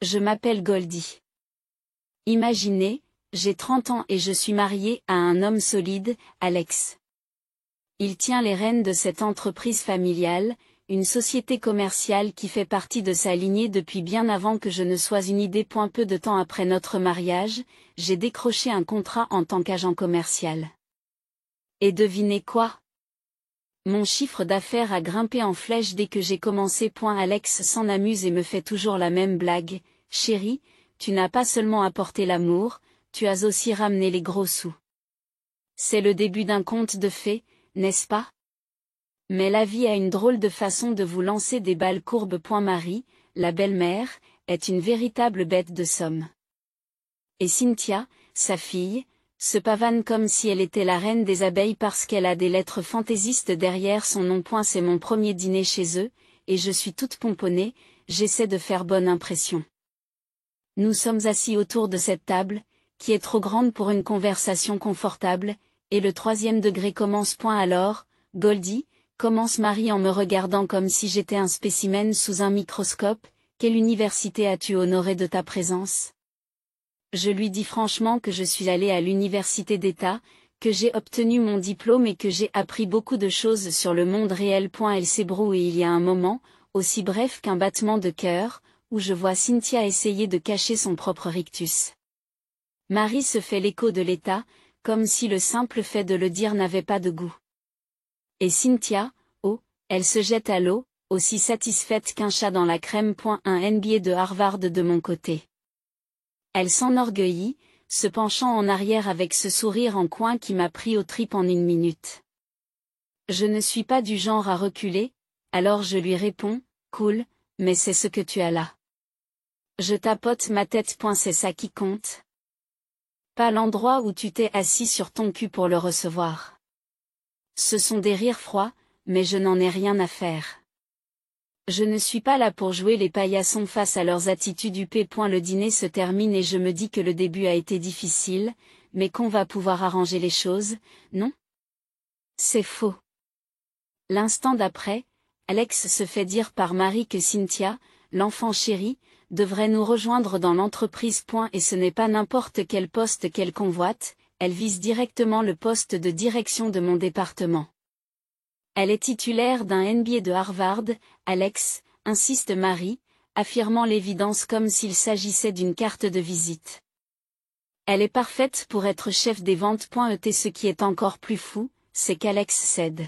Je m'appelle Goldie. Imaginez, j'ai 30 ans et je suis mariée à un homme solide, Alex. Il tient les rênes de cette entreprise familiale, une société commerciale qui fait partie de sa lignée depuis bien avant que je ne sois une idée. Peu de temps après notre mariage, j'ai décroché un contrat en tant qu'agent commercial. Et devinez quoi? Mon chiffre d'affaires a grimpé en flèche dès que j'ai commencé. Alex s'en amuse et me fait toujours la même blague. Chérie, tu n'as pas seulement apporté l'amour, tu as aussi ramené les gros sous. C'est le début d'un conte de fées, n'est-ce pas? Mais la vie a une drôle de façon de vous lancer des balles courbes. Marie, la belle-mère, est une véritable bête de somme. Et Cynthia, sa fille, se pavane comme si elle était la reine des abeilles parce qu'elle a des lettres fantaisistes derrière son nom. C'est mon premier dîner chez eux, et je suis toute pomponnée, j'essaie de faire bonne impression. Nous sommes assis autour de cette table, qui est trop grande pour une conversation confortable, et le troisième degré commence. Alors, Goldie, commence Marie en me regardant comme si j'étais un spécimen sous un microscope, quelle université as-tu honoré de ta présence? Je lui dis franchement que je suis allée à l'université d'État, que j'ai obtenu mon diplôme et que j'ai appris beaucoup de choses sur le monde réel. Elle s'ébroue et il y a un moment, aussi bref qu'un battement de cœur, où je vois Cynthia essayer de cacher son propre rictus. Marie se fait l'écho de l'État, comme si le simple fait de le dire n'avait pas de goût. Et Cynthia, oh, elle se jette à l'eau, aussi satisfaite qu'un chat dans la crème. Un MBA de Harvard de mon côté. Elle s'enorgueillit, se penchant en arrière avec ce sourire en coin qui m'a pris aux tripes en une minute. Je ne suis pas du genre à reculer, alors je lui réponds, cool, mais c'est ce que tu as là. Je tapote ma tête. C'est ça qui compte. Pas l'endroit où tu t'es assis sur ton cul pour le recevoir. Ce sont des rires froids, mais je n'en ai rien à faire. Je ne suis pas là pour jouer les paillassons face à leurs attitudes huppées. Le dîner se termine et je me dis que le début a été difficile, mais qu'on va pouvoir arranger les choses, non? C'est faux. L'instant d'après, Alex se fait dire par Marie que Cynthia, l'enfant chéri, devrait nous rejoindre dans l'entreprise. Et ce n'est pas n'importe quel poste qu'elle convoite, elle vise directement le poste de direction de mon département. Elle est titulaire d'un MBA de Harvard, Alex, insiste Marie, affirmant l'évidence comme s'il s'agissait d'une carte de visite. Elle est parfaite pour être chef des ventes. Et ce qui est encore plus fou, c'est qu'Alex cède.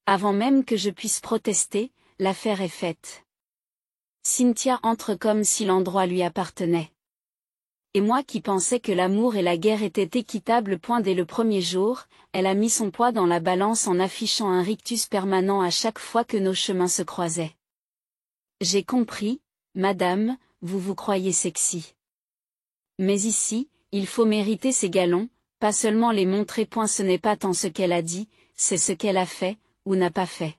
Avant même que je puisse protester, l'affaire est faite. Cynthia entre comme si l'endroit lui appartenait. Et moi qui pensais que l'amour et la guerre étaient équitables. Dès le premier jour, elle a mis son poids dans la balance en affichant un rictus permanent à chaque fois que nos chemins se croisaient. J'ai compris, madame, vous vous croyez sexy. Mais ici, il faut mériter ses galons, pas seulement les montrer. Ce n'est pas tant ce qu'elle a dit, c'est ce qu'elle a fait, ou n'a pas fait.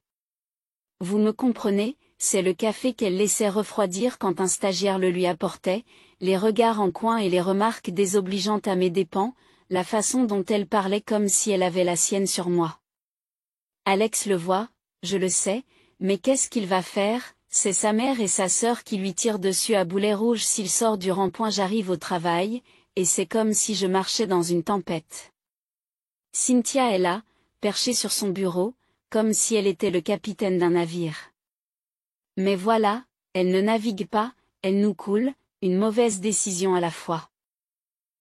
Vous me comprenez, c'est le café qu'elle laissait refroidir quand un stagiaire le lui apportait, les regards en coin et les remarques désobligeantes à mes dépens, la façon dont elle parlait comme si elle avait la sienne sur moi. Alex le voit, je le sais, mais qu'est-ce qu'il va faire? C'est sa mère et sa sœur qui lui tirent dessus à boulet rouge s'il sort du rond-point. J'arrive au travail, et c'est comme si je marchais dans une tempête. Cynthia est là, perchée sur son bureau, comme si elle était le capitaine d'un navire. Mais voilà, elle ne navigue pas, elle nous coule, une mauvaise décision à la fois.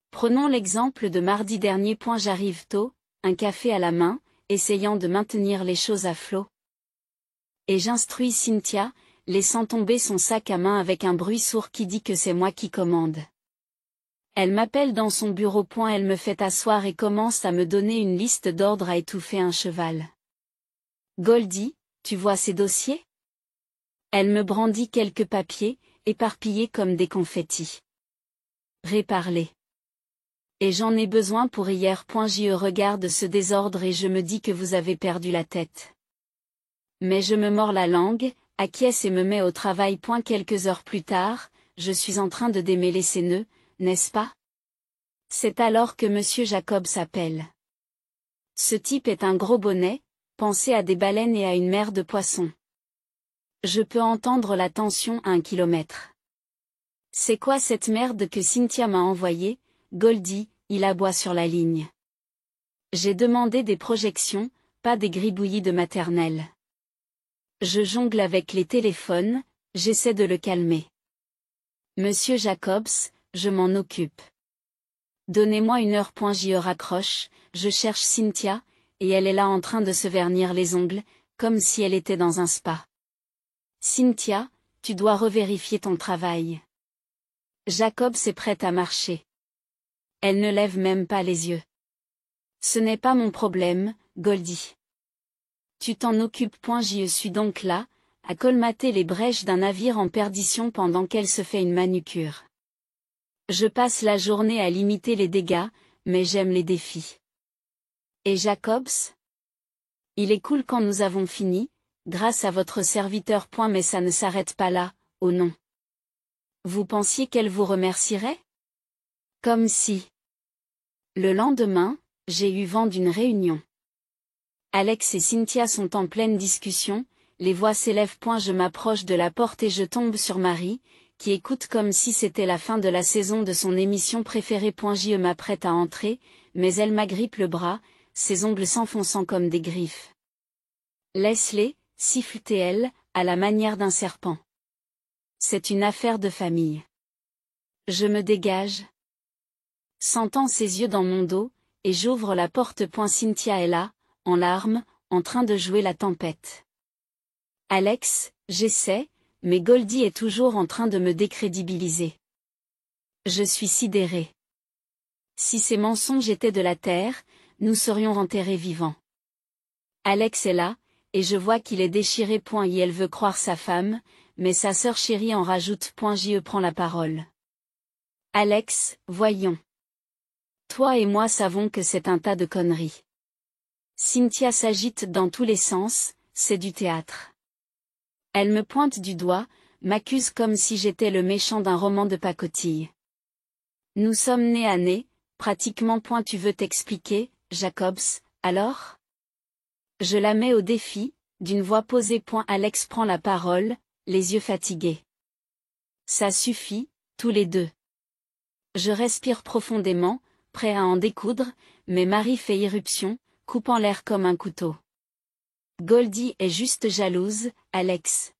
Prenons l'exemple de mardi dernier. J'arrive tôt, un café à la main, essayant de maintenir les choses à flot. Et j'instruis Cynthia, laissant tomber son sac à main avec un bruit sourd qui dit que c'est moi qui commande. Elle m'appelle dans son bureau. Elle me fait asseoir et commence à me donner une liste d'ordres à étouffer un cheval. Goldie, tu vois ces dossiers? Elle me brandit quelques papiers, éparpillés comme des confettis. Réparez-les. Et j'en ai besoin pour hier. J'y regarde ce désordre et je me dis que vous avez perdu la tête. Mais je me mords la langue, acquiesce et me mets au travail. Quelques heures plus tard, je suis en train de démêler ces nœuds, n'est-ce pas? C'est alors que Monsieur Jacob s'appelle. Ce type est un gros bonnet, pensez à des baleines et à une mer de poissons. Je peux entendre la tension à 1 kilomètre. C'est quoi cette merde que Cynthia m'a envoyée, Goldie, il aboie sur la ligne. J'ai demandé des projections, pas des gribouillis de maternelle. Je jongle avec les téléphones, j'essaie de le calmer. Monsieur Jacobs, je m'en occupe. Donnez-moi une heure. Je raccroche, je cherche Cynthia, et elle est là en train de se vernir les ongles, comme si elle était dans un spa. Cynthia, tu dois revérifier ton travail. Jacobs est prête à marcher. Elle ne lève même pas les yeux. Ce n'est pas mon problème, Goldie. Tu t'en occupes. Je suis donc là, à colmater les brèches d'un navire en perdition pendant qu'elle se fait une manucure. Je passe la journée à limiter les dégâts, mais j'aime les défis. Et Jacobs? Il est cool quand nous avons fini, grâce à votre serviteur. Mais ça ne s'arrête pas là, oh non. Vous pensiez qu'elle vous remercierait? Comme si. Le lendemain, j'ai eu vent d'une réunion. Alex et Cynthia sont en pleine discussion, les voix s'élèvent. Je m'approche de la porte et je tombe sur Marie, qui écoute comme si c'était la fin de la saison de son émission préférée. Je m'apprête à entrer, mais elle m'agrippe le bras, ses ongles s'enfonçant comme des griffes. Laisse-les, siffle-t-elle, à la manière d'un serpent. C'est une affaire de famille. Je me dégage. Sentant ses yeux dans mon dos, et j'ouvre la porte. Cynthia est là, en larmes, en train de jouer la tempête. Alex, j'essaie, mais Goldie est toujours en train de me décrédibiliser. Je suis sidérée. Si ces mensonges étaient de la terre, nous serions enterrés vivants. Alex est là, et je vois qu'il est déchiré. Et elle veut croire sa femme, mais sa sœur chérie en rajoute. Je prends la parole. Alex, voyons. Toi et moi savons que c'est un tas de conneries. Cynthia s'agite dans tous les sens, c'est du théâtre. Elle me pointe du doigt, m'accuse comme si j'étais le méchant d'un roman de pacotille. Nous sommes nez à nez, pratiquement. Tu veux t'expliquer, Jacobs, alors? Je la mets au défi, d'une voix posée. Alex prend la parole, les yeux fatigués. Ça suffit, tous les deux. Je respire profondément, prêt à en découdre, mais Marie fait irruption, coupant l'air comme un couteau. Goldie est juste jalouse, Alex.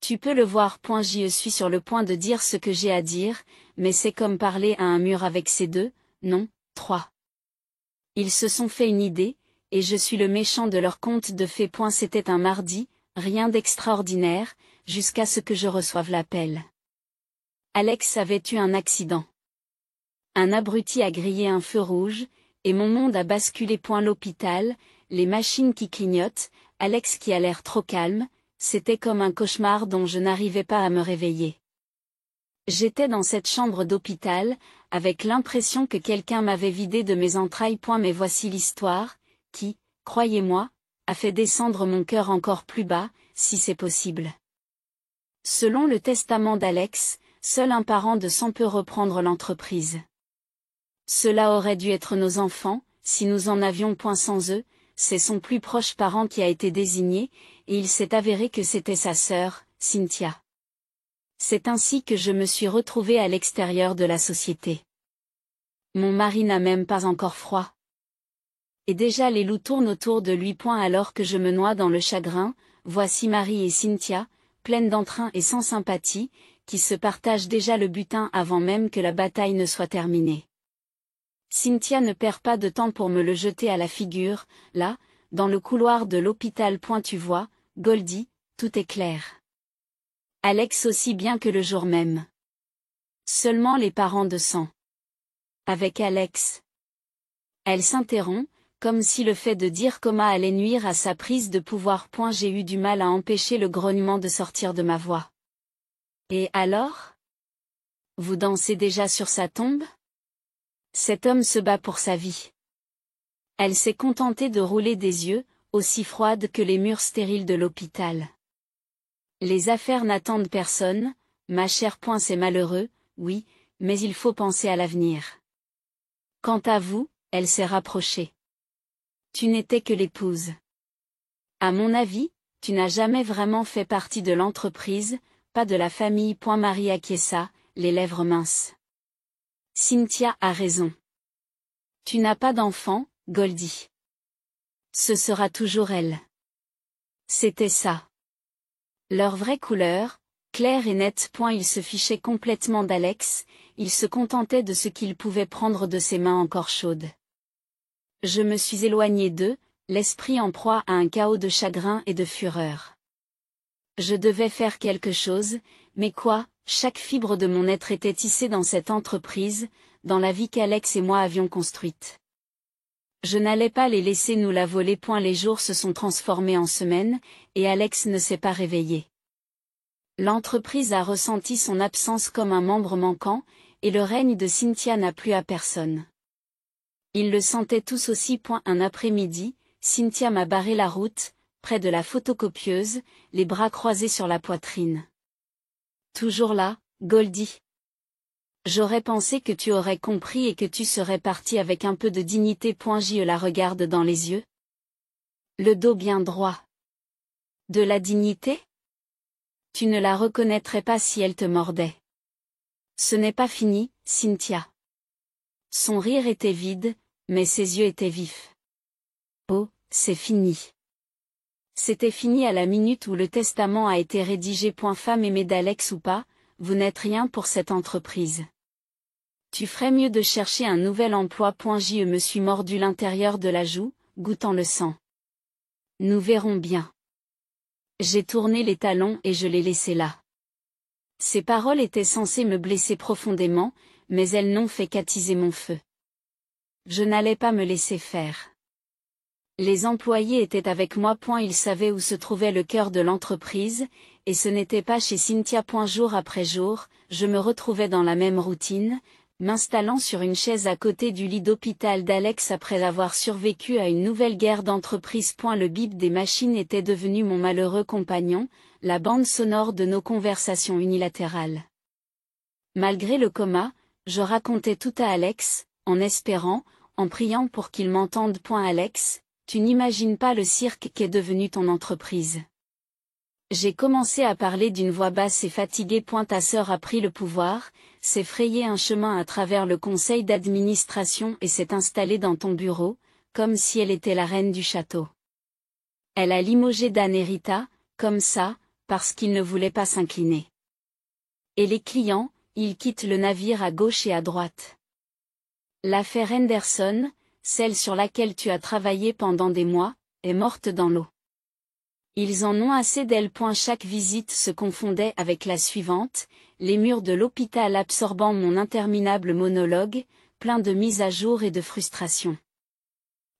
Tu peux le voir. Je suis sur le point de dire ce que j'ai à dire, mais c'est comme parler à un mur avec ces deux, non, trois. Ils se sont fait une idée, et je suis le méchant de leur conte de fées. C'était un mardi, rien d'extraordinaire, jusqu'à ce que je reçoive l'appel. Alex avait eu un accident. Un abruti a grillé un feu rouge, et mon monde a basculé. L'hôpital, les machines qui clignotent, Alex qui a l'air trop calme, c'était comme un cauchemar dont je n'arrivais pas à me réveiller. J'étais dans cette chambre d'hôpital, avec l'impression que quelqu'un m'avait vidé de mes entrailles. Mais voici l'histoire, qui, croyez-moi, a fait descendre mon cœur encore plus bas, si c'est possible. Selon le testament d'Alex, seul un parent de sang peut reprendre l'entreprise. Cela aurait dû être nos enfants, si nous en avions. Sans eux, c'est son plus proche parent qui a été désigné, et il s'est avéré que c'était sa sœur, Cynthia. C'est ainsi que je me suis retrouvée à l'extérieur de la société. Mon mari n'a même pas encore froid. Et déjà les loups tournent autour de lui. Alors que je me noie dans le chagrin, voici Marie et Cynthia, pleines d'entrain et sans sympathie, qui se partagent déjà le butin avant même que la bataille ne soit terminée. Cynthia ne perd pas de temps pour me le jeter à la figure, là, dans le couloir de l'hôpital. Tu vois, Goldie, tout est clair. Alex aussi bien que le jour même. Seulement les parents de sang. Avec Alex. Elle s'interrompt, comme si le fait de dire coma allait nuire à sa prise de pouvoir. J'ai eu du mal à empêcher le grognement de sortir de ma voix. Et alors? Vous dansez déjà sur sa tombe? Cet homme se bat pour sa vie. Elle s'est contentée de rouler des yeux, aussi froides que les murs stériles de l'hôpital. Les affaires n'attendent personne, ma chère. C'est malheureux, oui, mais il faut penser à l'avenir. Quant à vous, elle s'est rapprochée. Tu n'étais que l'épouse. À mon avis, tu n'as jamais vraiment fait partie de l'entreprise, pas de la famille. Marie acquiesça, les lèvres minces. Cynthia a raison. Tu n'as pas d'enfant, Goldie. Ce sera toujours elle. C'était ça. Leur vraie couleur, claire et nette. Il se fichait complètement d'Alex, il se contentait de ce qu'il pouvait prendre de ses mains encore chaudes. Je me suis éloignée d'eux, l'esprit en proie à un chaos de chagrin et de fureur. Je devais faire quelque chose, mais quoi? Chaque fibre de mon être était tissée dans cette entreprise, dans la vie qu'Alex et moi avions construite. Je n'allais pas les laisser nous la voler. Les jours se sont transformés en semaines, et Alex ne s'est pas réveillé. L'entreprise a ressenti son absence comme un membre manquant, et le règne de Cynthia n'a plu à personne. Ils le sentaient tous aussi. Un après-midi, Cynthia m'a barré la route, près de la photocopieuse, les bras croisés sur la poitrine. Toujours là, Goldie. J'aurais pensé que tu aurais compris et que tu serais parti avec un peu de dignité. Je la regarde dans les yeux. Le dos bien droit. De la dignité? Tu ne la reconnaîtrais pas si elle te mordait. Ce n'est pas fini, Cynthia. Son rire était vide, mais ses yeux étaient vifs. Oh, c'est fini. C'était fini à la minute où le testament a été rédigé. Femme aimée d'Alex ou pas, vous n'êtes rien pour cette entreprise. Tu ferais mieux de chercher un nouvel emploi. Je me suis mordu l'intérieur de la joue, goûtant le sang. Nous verrons bien. J'ai tourné les talons et je l'ai laissé là. Ces paroles étaient censées me blesser profondément, mais elles n'ont fait qu'attiser mon feu. Je n'allais pas me laisser faire. Les employés étaient avec moi. Ils savaient où se trouvait le cœur de l'entreprise, et ce n'était pas chez Cynthia. Jour après jour, je me retrouvais dans la même routine, m'installant sur une chaise à côté du lit d'hôpital d'Alex après avoir survécu à une nouvelle guerre d'entreprise. Le bip des machines était devenu mon malheureux compagnon, la bande sonore de nos conversations unilatérales. Malgré le coma, je racontais tout à Alex, en espérant, en priant pour qu'il m'entende. Alex, tu n'imagines pas le cirque qu'est devenu ton entreprise. J'ai commencé à parler d'une voix basse et fatiguée. Ta sœur a pris le pouvoir, s'est frayé un chemin à travers le conseil d'administration et s'est installée dans ton bureau, comme si elle était la reine du château. Elle a limogé Dan et Rita, comme ça, parce qu'ils ne voulaient pas s'incliner. Et les clients, ils quittent le navire à gauche et à droite. L'affaire Henderson, celle sur laquelle tu as travaillé pendant des mois, est morte dans l'eau. Ils en ont assez d'elle. Chaque visite se confondait avec la suivante, les murs de l'hôpital absorbant mon interminable monologue, plein de mises à jour et de frustration.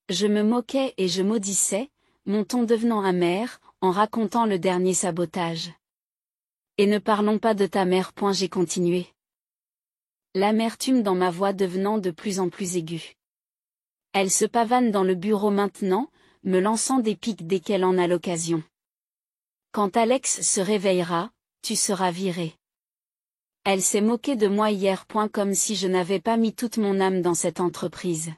Je me moquais et je maudissais, mon ton devenant amer, en racontant le dernier sabotage. Et ne parlons pas de ta mère. J'ai continué. L'amertume dans ma voix devenant de plus en plus aiguë. Elle se pavane dans le bureau maintenant, me lançant des pics dès qu'elle en a l'occasion. Quand Alex se réveillera, tu seras viré. Elle s'est moquée de moi hier. Comme si je n'avais pas mis toute mon âme dans cette entreprise.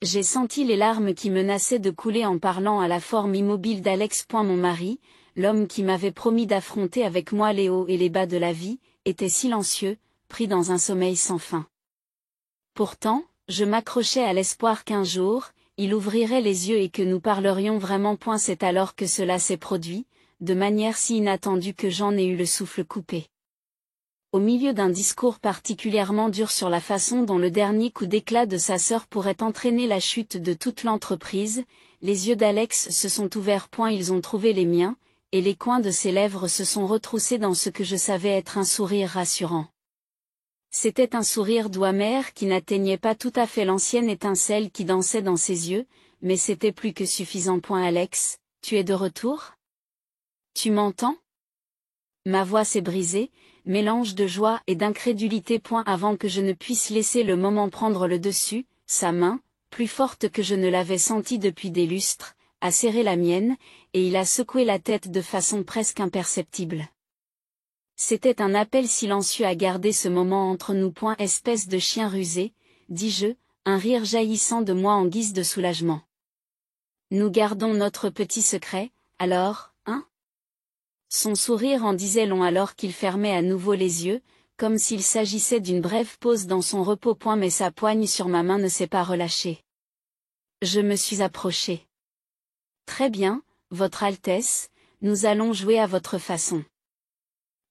J'ai senti les larmes qui menaçaient de couler en parlant à la forme immobile d'Alex. Mon mari, l'homme qui m'avait promis d'affronter avec moi les hauts et les bas de la vie, était silencieux, pris dans un sommeil sans fin. Pourtant, je m'accrochais à l'espoir qu'un jour, il ouvrirait les yeux et que nous parlerions vraiment. C'est alors que cela s'est produit, de manière si inattendue que j'en ai eu le souffle coupé. Au milieu d'un discours particulièrement dur sur la façon dont le dernier coup d'éclat de sa sœur pourrait entraîner la chute de toute l'entreprise, les yeux d'Alex se sont ouverts. Ils ont trouvé les miens, et les coins de ses lèvres se sont retroussés dans ce que je savais être un sourire rassurant. C'était un sourire doux amer qui n'atteignait pas tout à fait l'ancienne étincelle qui dansait dans ses yeux, mais c'était plus que suffisant. Alex, tu es de retour? Tu m'entends? Ma voix s'est brisée, mélange de joie et d'incrédulité. Avant que je ne puisse laisser le moment prendre le dessus, sa main, plus forte que je ne l'avais sentie depuis des lustres, a serré la mienne, et il a secoué la tête de façon presque imperceptible. C'était un appel silencieux à garder ce moment entre nous. Espèce de chien rusé, dis-je, un rire jaillissant de moi en guise de soulagement. Nous gardons notre petit secret, alors, hein? Son sourire en disait long alors qu'il fermait à nouveau les yeux, comme s'il s'agissait d'une brève pause dans son repos. Mais sa poigne sur ma main ne s'est pas relâchée. Je me suis approché. Très bien, Votre Altesse, nous allons jouer à votre façon.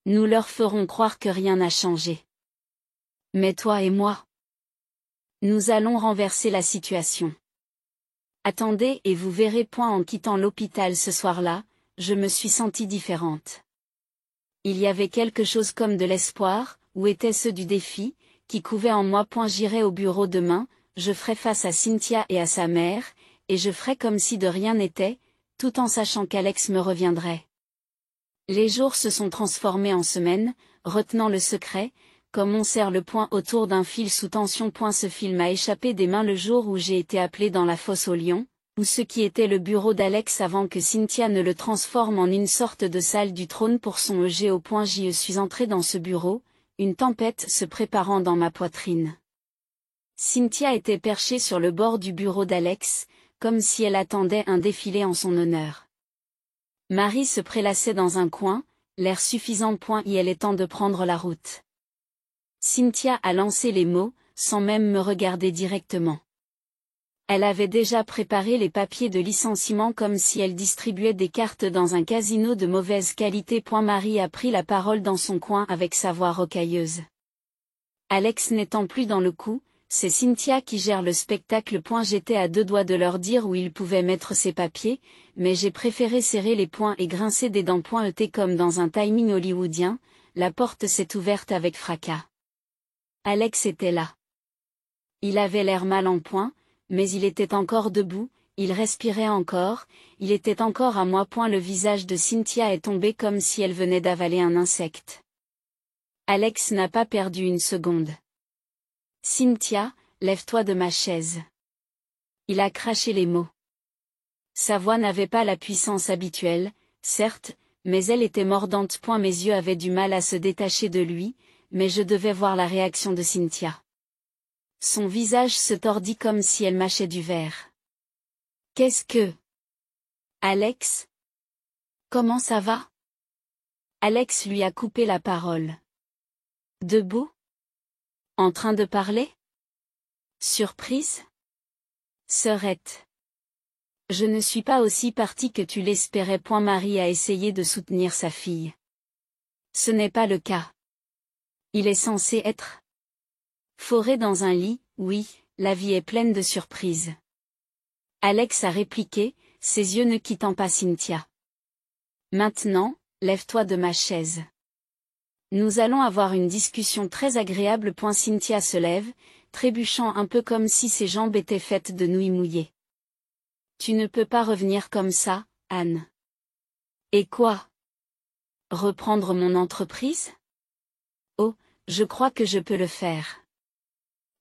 Nous leur ferons croire que rien n'a changé. Mais toi et moi, nous allons renverser la situation. Attendez et vous verrez. En quittant l'hôpital ce soir-là, je me suis sentie différente. Il y avait quelque chose comme de l'espoir, où étaient ceux du défi, qui couvaient en moi. J'irai au bureau demain, je ferai face à Cynthia et à sa mère, et je ferai comme si de rien n'était, tout en sachant qu'Alex me reviendrait. Les jours se sont transformés en semaines, retenant le secret, comme on serre le poing autour d'un fil sous tension. Ce fil m'a échappé des mains le jour où j'ai été appelée dans la fosse aux lions, ou ce qui était le bureau d'Alex avant que Cynthia ne le transforme en une sorte de salle du trône pour son EG. Je suis entrée dans ce bureau, une tempête se préparant dans ma poitrine. Cynthia était perchée sur le bord du bureau d'Alex, comme si elle attendait un défilé en son honneur. Marie se prélassait dans un coin, l'air suffisant. Il est temps de prendre la route. Cynthia a lancé les mots, sans même me regarder directement. Elle avait déjà préparé les papiers de licenciement comme si elle distribuait des cartes dans un casino de mauvaise qualité. Marie a pris la parole dans son coin avec sa voix rocailleuse. Alex n'étant plus dans le coup, c'est Cynthia qui gère le spectacle. J'étais à deux doigts de leur dire où ils pouvaient mettre ses papiers, mais j'ai préféré serrer les poings et grincer des dents. Comme dans un timing hollywoodien, la porte s'est ouverte avec fracas. Alex était là. Il avait l'air mal en point, mais il était encore debout, il respirait encore, il était encore à moi. Le visage de Cynthia est tombé comme si elle venait d'avaler un insecte. Alex n'a pas perdu une seconde. Cynthia, lève-toi de ma chaise. Il a craché les mots. Sa voix n'avait pas la puissance habituelle, certes, mais elle était mordante. Mes yeux avaient du mal à se détacher de lui, mais je devais voir la réaction de Cynthia. Son visage se tordit comme si elle mâchait du verre. Qu'est-ce que... Alex? Comment ça va? Alex lui a coupé la parole. Debout? En train de parler? Surprise? Sœurette. Je ne suis pas aussi partie que tu l'espérais. Marie a essayé de soutenir sa fille. Ce n'est pas le cas. Il est censé être foré dans un lit. Oui, la vie est pleine de surprises. Alex a répliqué, ses yeux ne quittant pas Cynthia. Maintenant, lève-toi de ma chaise. Nous allons avoir une discussion très agréable. Cynthia se lève, trébuchant un peu comme si ses jambes étaient faites de nouilles mouillées. Tu ne peux pas revenir comme ça, Anne. Et quoi? Reprendre mon entreprise? Oh, je crois que je peux le faire.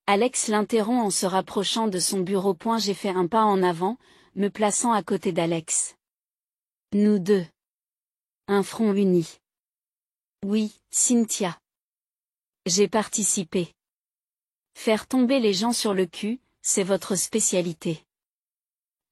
Alex l'interrompt en se rapprochant de son bureau. J'ai fait un pas en avant, me plaçant à côté d'Alex. Nous deux. Un front uni. Oui, Cynthia. J'ai participé. Faire tomber les gens sur le cul, c'est votre spécialité.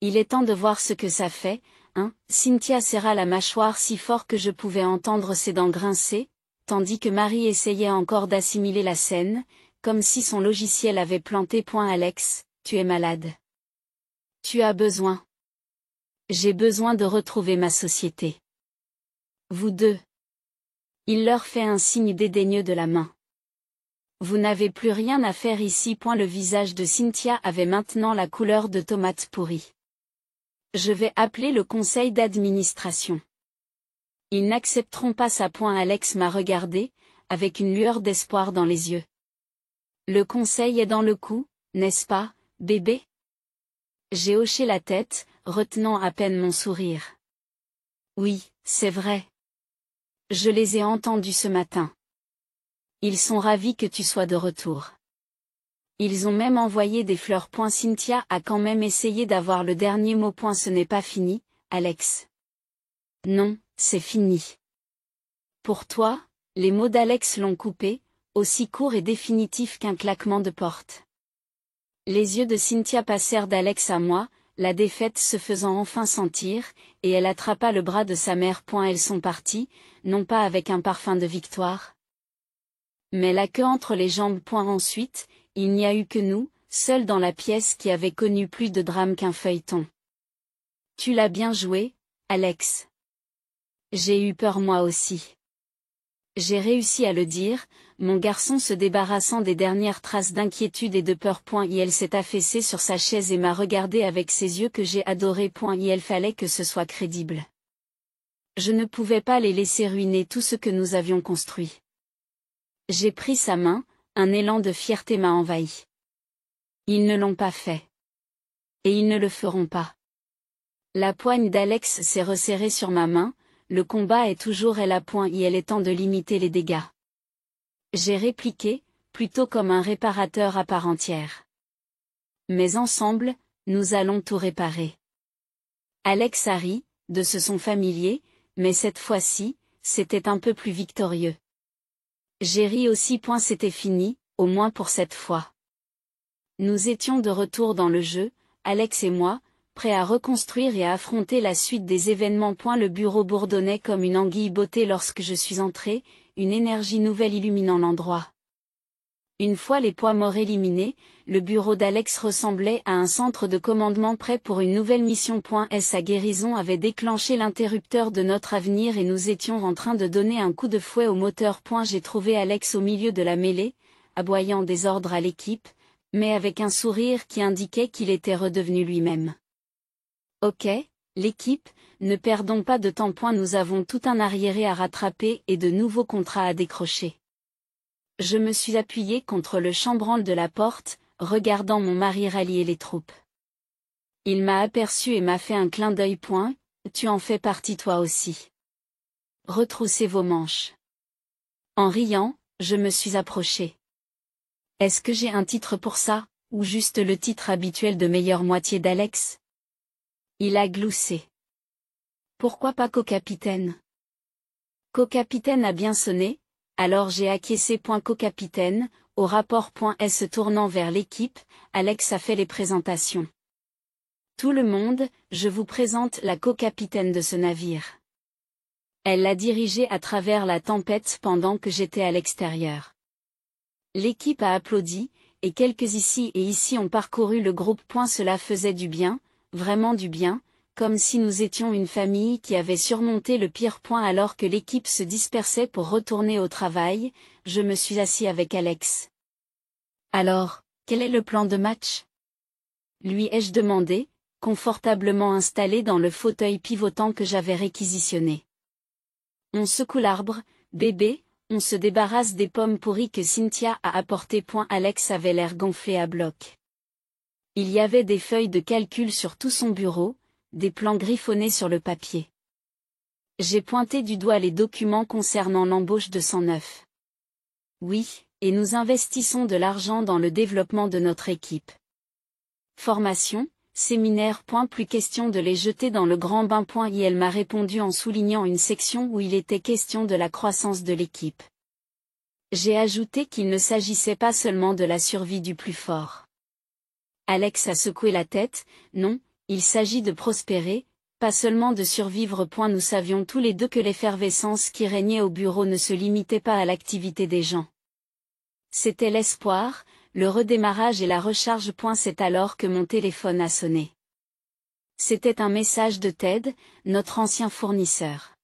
Il est temps de voir ce que ça fait, hein? Cynthia serra la mâchoire si fort que je pouvais entendre ses dents grincer, tandis que Marie essayait encore d'assimiler la scène, comme si son logiciel avait planté. Alex, tu es malade. Tu as besoin. J'ai besoin de retrouver ma société. Vous deux. Il leur fait un signe dédaigneux de la main. Vous n'avez plus rien à faire ici. Le visage de Cynthia avait maintenant la couleur de tomate pourrie. Je vais appeler le conseil d'administration. Ils n'accepteront pas ça. Alex m'a regardé, avec une lueur d'espoir dans les yeux. Le conseil est dans le coup, n'est-ce pas, bébé? J'ai hoché la tête, retenant à peine mon sourire. Oui, c'est vrai. Je les ai entendus ce matin. Ils sont ravis que tu sois de retour. Ils ont même envoyé des fleurs. Cynthia a quand même essayé d'avoir le dernier mot. Ce n'est pas fini, Alex. Non, c'est fini. Pour toi, les mots d'Alex l'ont coupé, aussi court et définitif qu'un claquement de porte. Les yeux de Cynthia passèrent d'Alex à moi, la défaite se faisant enfin sentir, et elle attrapa le bras de sa mère. Elles sont parties, non pas avec un parfum de victoire. Mais la queue entre les jambes. Ensuite, il n'y a eu que nous, seuls dans la pièce qui avait connu plus de drame qu'un feuilleton. Tu l'as bien joué, Alex. J'ai eu peur moi aussi. J'ai réussi à le dire, mon garçon se débarrassant des dernières traces d'inquiétude et de peur. Il s'est affaissé sur sa chaise et m'a regardé avec ses yeux que j'ai adorés. Il fallait que ce soit crédible. Je ne pouvais pas les laisser ruiner tout ce que nous avions construit. J'ai pris sa main, un élan de fierté m'a envahi. Ils ne l'ont pas fait. Et ils ne le feront pas. La poigne d'Alex s'est resserrée sur ma main, le combat est toujours elle. Il est temps de limiter les dégâts. J'ai répliqué, plutôt comme un réparateur à part entière. Mais ensemble, nous allons tout réparer. Alex a ri, de ce son familier, mais cette fois-ci, c'était un peu plus victorieux. J'ai ri aussi. C'était fini, au moins pour cette fois. Nous étions de retour dans le jeu, Alex et moi, prêts à reconstruire et à affronter la suite des événements. Le bureau bourdonnait comme une anguille bottée lorsque je suis entré, une énergie nouvelle illuminant l'endroit. Une fois les poids morts éliminés, le bureau d'Alex ressemblait à un centre de commandement prêt pour une nouvelle mission. Sa guérison avait déclenché l'interrupteur de notre avenir et nous étions en train de donner un coup de fouet au moteur. J'ai trouvé Alex au milieu de la mêlée, aboyant des ordres à l'équipe, mais avec un sourire qui indiquait qu'il était redevenu lui-même. Ok, l'équipe, ne perdons pas de temps. Nous avons tout un arriéré à rattraper et de nouveaux contrats à décrocher. Je me suis appuyé contre le chambranle de la porte, regardant mon mari rallier les troupes. Il m'a aperçu et m'a fait un clin d'œil. Tu en fais partie toi aussi. Retroussez vos manches. En riant, je me suis approché. Est-ce que j'ai un titre pour ça, ou juste le titre habituel de meilleure moitié d'Alex? Il a gloussé. Pourquoi pas co-capitaine? Co-capitaine a bien sonné, alors j'ai acquiescé. Co-capitaine, au rapport. Se tournant vers l'équipe, Alex a fait les présentations. Tout le monde, je vous présente la co-capitaine de ce navire. Elle l'a dirigé à travers la tempête pendant que j'étais à l'extérieur. L'équipe a applaudi, et quelques ici et ici ont parcouru le groupe. Cela faisait du bien, vraiment du bien, comme si nous étions une famille qui avait surmonté le pire. Alors que l'équipe se dispersait pour retourner au travail, je me suis assis avec Alex. Alors, quel est le plan de match? Lui ai-je demandé, confortablement installé dans le fauteuil pivotant que j'avais réquisitionné. On secoue l'arbre, bébé, on se débarrasse des pommes pourries que Cynthia a apportées. Alex avait l'air gonflé à bloc. Il y avait des feuilles de calcul sur tout son bureau, des plans griffonnés sur le papier. J'ai pointé du doigt les documents concernant l'embauche de 109. Oui, et nous investissons de l'argent dans le développement de notre équipe. Formation, séminaire. Plus question de les jeter dans le grand bain. Elle m'a répondu en soulignant une section où il était question de la croissance de l'équipe. J'ai ajouté qu'il ne s'agissait pas seulement de la survie du plus fort. Alex a secoué la tête, non, il s'agit de prospérer, pas seulement de survivre. Nous savions tous les deux que l'effervescence qui régnait au bureau ne se limitait pas à l'activité des gens. C'était l'espoir, le redémarrage et la recharge. C'est alors que mon téléphone a sonné. C'était un message de Ted, notre ancien fournisseur.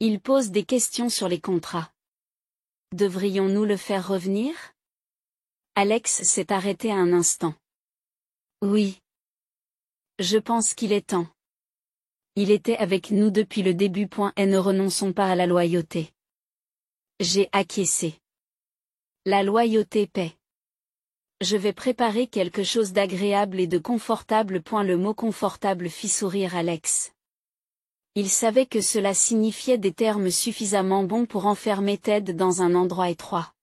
Il pose des questions sur les contrats. Devrions-nous le faire revenir? Alex s'est arrêté un instant. Oui. Je pense qu'il est temps. Il était avec nous depuis le début. Et ne renonçons pas à la loyauté. J'ai acquiescé. La loyauté paie. Je vais préparer quelque chose d'agréable et de confortable. Le mot confortable fit sourire Alex. Il savait que cela signifiait des termes suffisamment bons pour enfermer Ted dans un endroit étroit.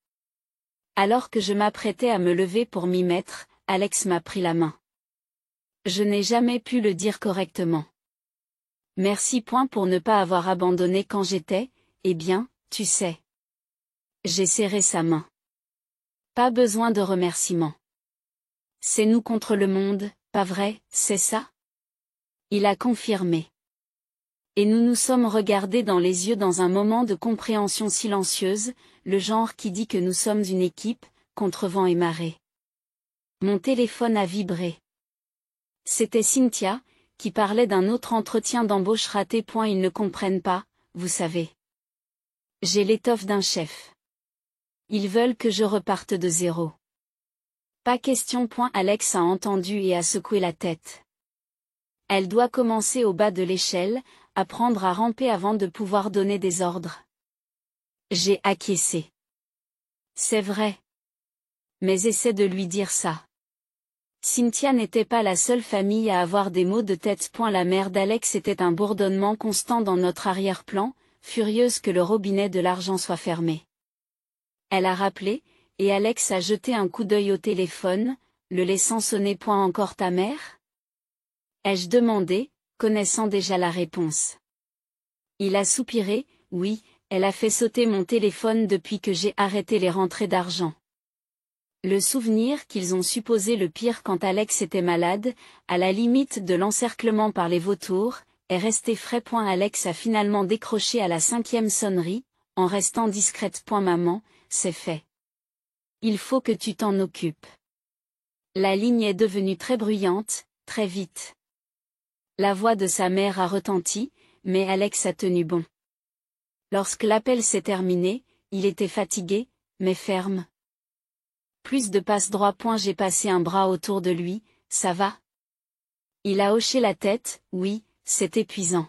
Alors que je m'apprêtais à me lever pour m'y mettre, Alex m'a pris la main. Je n'ai jamais pu le dire correctement. Merci. Pour ne pas avoir abandonné quand j'étais, eh bien, tu sais. J'ai serré sa main. Pas besoin de remerciements. C'est nous contre le monde, pas vrai, c'est ça? Il a confirmé. Et nous nous sommes regardés dans les yeux dans un moment de compréhension silencieuse, le genre qui dit que nous sommes une équipe, contre vent et marée. Mon téléphone a vibré. C'était Cynthia, qui parlait d'un autre entretien d'embauche raté. Ils ne comprennent pas, vous savez. J'ai l'étoffe d'un chef. Ils veulent que je reparte de zéro. Pas question. Alex a entendu et a secoué la tête. Elle doit commencer au bas de l'échelle, apprendre à ramper avant de pouvoir donner des ordres. J'ai acquiescé. C'est vrai. Mais essaie de lui dire ça. Cynthia n'était pas la seule famille à avoir des maux de tête. La mère d'Alex était un bourdonnement constant dans notre arrière-plan, furieuse que le robinet de l'argent soit fermé. Elle a rappelé, et Alex a jeté un coup d'œil au téléphone, le laissant sonner. Encore ta mère ? Ai-je demandé, connaissant déjà la réponse. Il a soupiré, oui, elle a fait sauter mon téléphone depuis que j'ai arrêté les rentrées d'argent. Le souvenir qu'ils ont supposé le pire quand Alex était malade, à la limite de l'encerclement par les vautours, est resté frais. Alex a finalement décroché à la 5e sonnerie, en restant discrète. Maman, c'est fait. Il faut que tu t'en occupes. La ligne est devenue très bruyante, très vite. La voix de sa mère a retenti, mais Alex a tenu bon. Lorsque l'appel s'est terminé, il était fatigué, mais ferme. Plus de passe-droit. J'ai passé un bras autour de lui, ça va ? Il a hoché la tête, oui, c'est épuisant.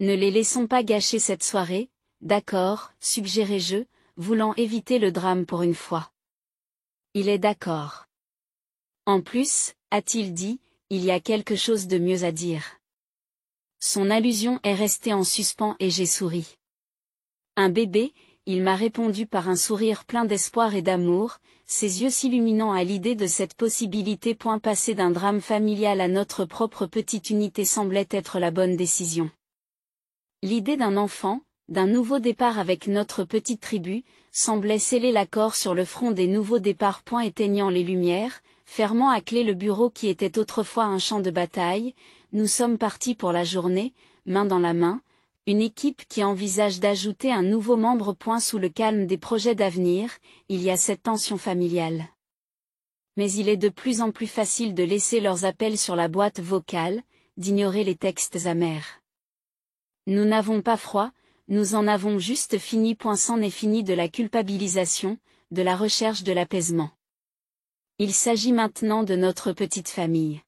Ne les laissons pas gâcher cette soirée, d'accord, suggérai-je, voulant éviter le drame pour une fois. Il est d'accord. En plus, a-t-il dit, il y a quelque chose de mieux à dire. Son allusion est restée en suspens et j'ai souri. Un bébé, il m'a répondu par un sourire plein d'espoir et d'amour, ses yeux s'illuminant à l'idée de cette possibilité. Passer d'un drame familial à notre propre petite unité semblait être la bonne décision. L'idée d'un enfant, d'un nouveau départ avec notre petite tribu, semblait sceller l'accord sur le front des nouveaux départs. Éteignant les lumières, fermant à clé le bureau qui était autrefois un champ de bataille, nous sommes partis pour la journée, main dans la main, une équipe qui envisage d'ajouter un nouveau membre. Sous le calme des projets d'avenir, il y a cette tension familiale. Mais il est de plus en plus facile de laisser leurs appels sur la boîte vocale, d'ignorer les textes amers. Nous n'avons pas froid, nous en avons juste fini. C'en est fini de la culpabilisation, de la recherche de l'apaisement. Il s'agit maintenant de notre petite famille.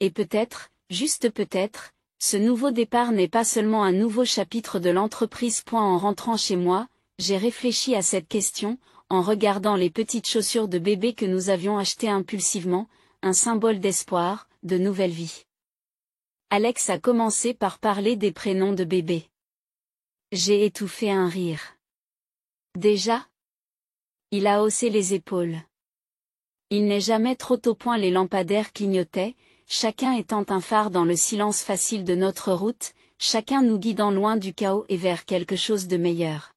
Et peut-être, juste peut-être, ce nouveau départ n'est pas seulement un nouveau chapitre de l'entreprise. En rentrant chez moi, j'ai réfléchi à cette question, en regardant les petites chaussures de bébé que nous avions achetées impulsivement, un symbole d'espoir, de nouvelle vie. Alex a commencé par parler des prénoms de bébé. J'ai étouffé un rire. Déjà ? Il a haussé les épaules. Il n'est jamais trop tôt. Les lampadaires clignotaient, chacun étant un phare dans le silence facile de notre route, chacun nous guidant loin du chaos et vers quelque chose de meilleur.